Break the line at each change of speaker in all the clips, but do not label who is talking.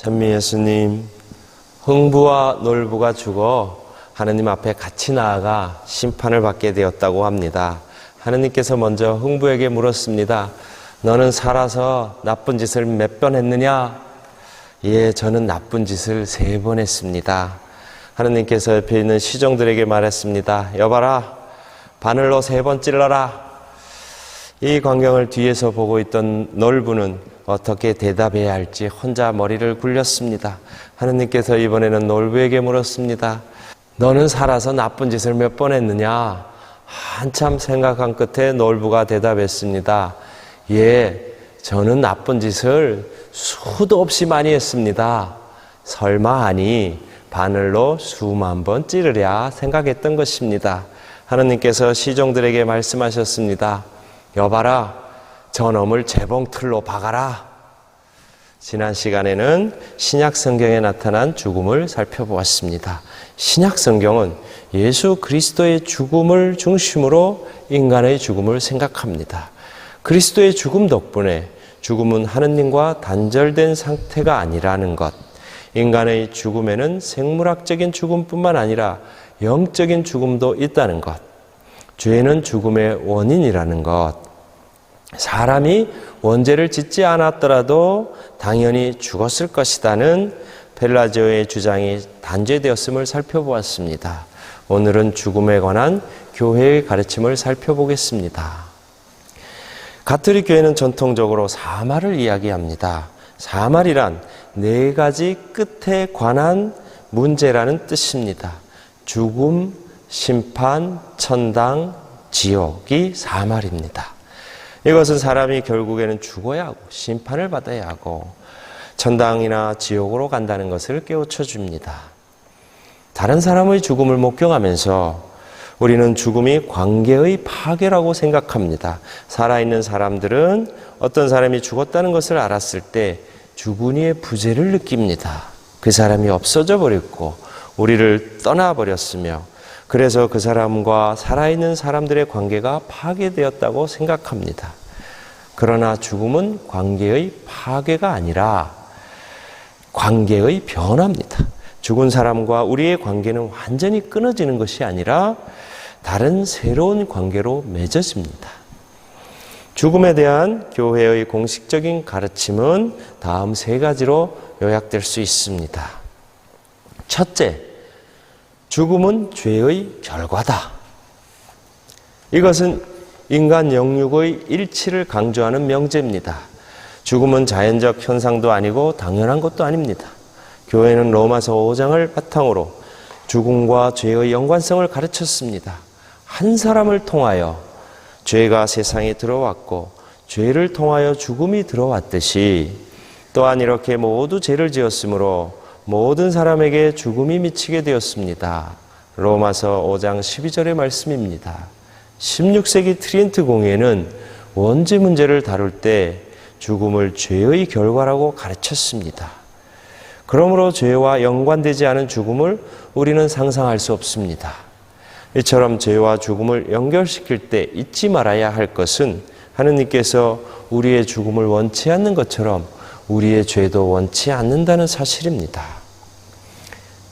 찬미 예수님, 흥부와 놀부가 죽어 하느님 앞에 같이 나아가 심판을 받게 되었다고 합니다. 하느님께서 먼저 흥부에게 물었습니다. 너는 살아서 나쁜 짓을 몇 번 했느냐? 예, 저는 나쁜 짓을 3번 했습니다. 하느님께서 옆에 있는 시종들에게 말했습니다. 여봐라, 바늘로 3번 찔러라. 이 광경을 뒤에서 보고 있던 놀부는 어떻게 대답해야 할지 혼자 머리를 굴렸습니다. 하느님께서 이번에는 놀부에게 물었습니다. 너는 살아서 나쁜 짓을 몇 번 했느냐? 한참 생각한 끝에 놀부가 대답했습니다. 예, 저는 나쁜 짓을 수도 없이 많이 했습니다. 설마 하니 바늘로 수만 번 찌르랴 생각했던 것입니다. 하느님께서 시종들에게 말씀하셨습니다. 여봐라, 저놈을 재봉틀로 박아라. 지난 시간에는 신약 성경에 나타난 죽음을 살펴보았습니다. 신약 성경은 예수 그리스도의 죽음을 중심으로 인간의 죽음을 생각합니다. 그리스도의 죽음 덕분에 죽음은 하느님과 단절된 상태가 아니라는 것, 인간의 죽음에는 생물학적인 죽음뿐만 아니라 영적인 죽음도 있다는 것, 죄는 죽음의 원인이라는 것, 사람이 원죄를 짓지 않았더라도 당연히 죽었을 것이라는 펠라지오의 주장이 단죄되었음을 살펴보았습니다. 오늘은 죽음에 관한 교회의 가르침을 살펴보겠습니다. 가톨릭 교회는 전통적으로 사말을 이야기합니다. 사말이란 4가지 끝에 관한 문제라는 뜻입니다. 죽음, 심판, 천당, 지옥이 사말입니다. 이것은 사람이 결국에는 죽어야 하고 심판을 받아야 하고 천당이나 지옥으로 간다는 것을 깨우쳐 줍니다. 다른 사람의 죽음을 목격하면서 우리는 죽음이 관계의 파괴라고 생각합니다. 살아있는 사람들은 어떤 사람이 죽었다는 것을 알았을 때 주군이의 부재를 느낍니다. 그 사람이 없어져 버렸고 우리를 떠나버렸으며 그래서 그 사람과 살아있는 사람들의 관계가 파괴되었다고 생각합니다. 그러나 죽음은 관계의 파괴가 아니라 관계의 변화입니다. 죽은 사람과 우리의 관계는 완전히 끊어지는 것이 아니라 다른 새로운 관계로 맺어집니다. 죽음에 대한 교회의 공식적인 가르침은 다음 3가지로 요약될 수 있습니다. 첫째, 죽음은 죄의 결과다. 이것은 인간 영육의 일치를 강조하는 명제입니다. 죽음은 자연적 현상도 아니고 당연한 것도 아닙니다. 교회는 로마서 5장을 바탕으로 죽음과 죄의 연관성을 가르쳤습니다. 한 사람을 통하여 죄가 세상에 들어왔고 죄를 통하여 죽음이 들어왔듯이 또한 이렇게 모두 죄를 지었으므로 모든 사람에게 죽음이 미치게 되었습니다. 로마서 5장 12절의 말씀입니다. 16세기 트리엔트 공회는 원죄 문제를 다룰 때 죽음을 죄의 결과라고 가르쳤습니다. 그러므로 죄와 연관되지 않은 죽음을 우리는 상상할 수 없습니다. 이처럼 죄와 죽음을 연결시킬 때 잊지 말아야 할 것은 하느님께서 우리의 죽음을 원치 않는 것처럼 우리의 죄도 원치 않는다는 사실입니다.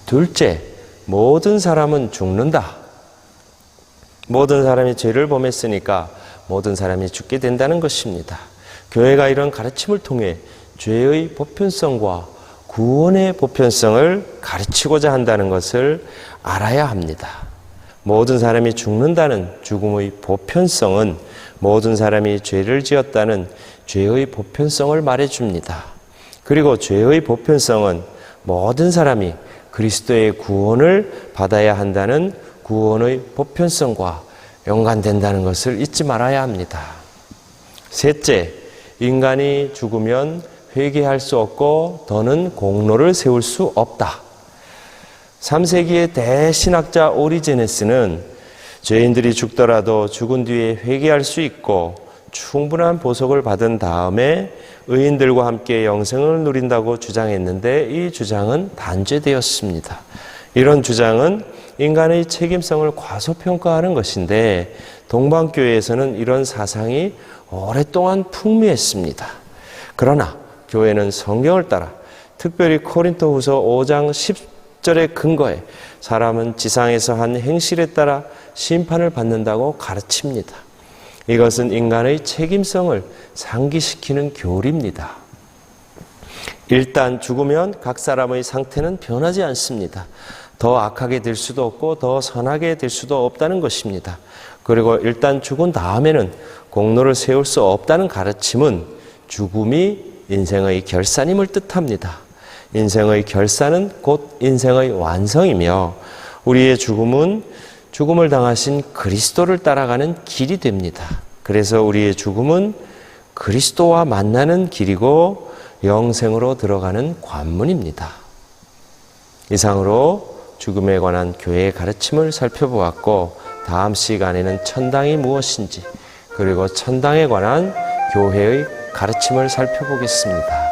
둘째, 모든 사람은 죽는다. 모든 사람이 죄를 범했으니까 모든 사람이 죽게 된다는 것입니다. 교회가 이런 가르침을 통해 죄의 보편성과 구원의 보편성을 가르치고자 한다는 것을 알아야 합니다. 모든 사람이 죽는다는 죽음의 보편성은 모든 사람이 죄를 지었다는 죄의 보편성을 말해줍니다. 그리고 죄의 보편성은 모든 사람이 그리스도의 구원을 받아야 한다는 구원의 보편성과 연관된다는 것을 잊지 말아야 합니다. 셋째, 인간이 죽으면 회개할 수 없고 더는 공로를 세울 수 없다. 3세기의 대신학자 오리제네스는 죄인들이 죽더라도 죽은 뒤에 회개할 수 있고 충분한 보석을 받은 다음에 의인들과 함께 영생을 누린다고 주장했는데 이 주장은 단죄되었습니다. 이런 주장은 인간의 책임성을 과소평가하는 것인데 동방교회에서는 이런 사상이 오랫동안 풍미했습니다. 그러나 교회는 성경을 따라 특별히 고린도후서 5장 10절의 근거에 사람은 지상에서 한 행실에 따라 심판을 받는다고 가르칩니다. 이것은 인간의 책임성을 상기시키는 교리입니다. 일단 죽으면 각 사람의 상태는 변하지 않습니다. 더 악하게 될 수도 없고 더 선하게 될 수도 없다는 것입니다. 그리고 일단 죽은 다음에는 공로를 세울 수 없다는 가르침은 죽음이 인생의 결산임을 뜻합니다. 인생의 결산은 곧 인생의 완성이며 우리의 죽음은 죽음을 당하신 그리스도를 따라가는 길이 됩니다. 그래서 우리의 죽음은 그리스도와 만나는 길이고 영생으로 들어가는 관문입니다. 이상으로 죽음에 관한 교회의 가르침을 살펴보았고 다음 시간에는 천당이 무엇인지 그리고 천당에 관한 교회의 가르침을 살펴보겠습니다.